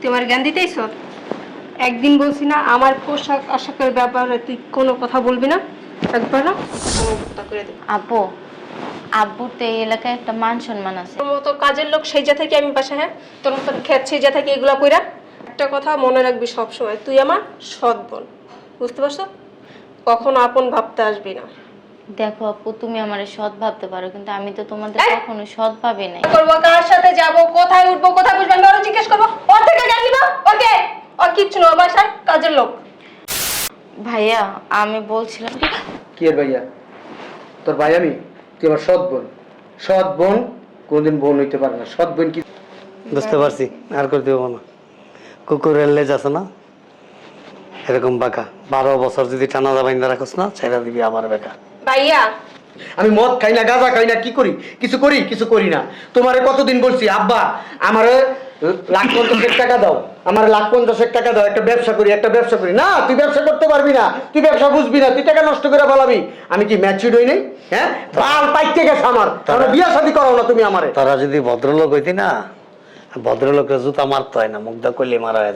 তুই আমার জ্ঞান দিতেইছ। একদিন বলছি না আমার পোশাক আশাকের ব্যাপারে তুই কোনো কথা বলবি না, একবার না অবস্থা করে দেব। আপু, আব্বুর তো এই এলাকায় একটা মান সম্মান আছে। তোর মতো কাজের লোক সেইজা থেকে আমি বাসা, হ্যাঁ তোর মতো খেত সেইজা থেকে এগুলা কইরা। একটা কথা মনে রাখবি সব সময়, তুই আমার সৎ বোন, বুঝতে পারছো? কখনো আপন ভাবতে আসবি না। দেখো আপু, তুমি আমারে সৎ ভাবতে পারো, কিন্তু আমি তো তোমাদের কখনো সৎ ভাবি নাই। করবো কার সাথে যাব, কোথায় উঠবো, কোথায় বুঝবো, আমি ওরা জিজ্ঞেস করবো। ওর থেকে জ্ঞান নিবা ওকে? ওর কিচ্ছু না, বাসার কাজের লোক। ভাইয়া আমি বলছিলাম কি এর ভাইয়া? তোর ভাই আমি? তুই আমার সৎ বোন। সৎ বোন কোনদিন বোন হইতে পারে না। সৎ বোন কি? বুঝতে পারছি, আর করতে হবো না। কুকুরের লেজ আছে না এরকম বাঁকা, 12 বছর যদি টানা বাইন্দা রাখোস না, ছেড়ে দিবি আবার বেকা। ভাইয়া আমি মদ খাই না, গাঁজা খাই না, কি করি? কিছু করি না। তোমারে কতদিন বলছি আব্বা আমারে 1,50,000 টাকা দাও, আমার 1,50,000 টাকা দাও, একটা ব্যবসা করি। না, তুই ব্যবসা করতে পারবি না, তুই ব্যবসা বুঝবি না, তুই টাকা নষ্ট করে বলাবি। আমি কি ম্যাচিউর হই নাই? হ্যাঁ, বাল পাইতে গেছে আমার। তাহলে বিয়া শাদী করাও না তুমি আমারে। তারা যদি ভদ্রলোক হইতি না, ভদ্রলোকের জুতা মারতে হয় না, মুগ্ধা করলে মারা হয়।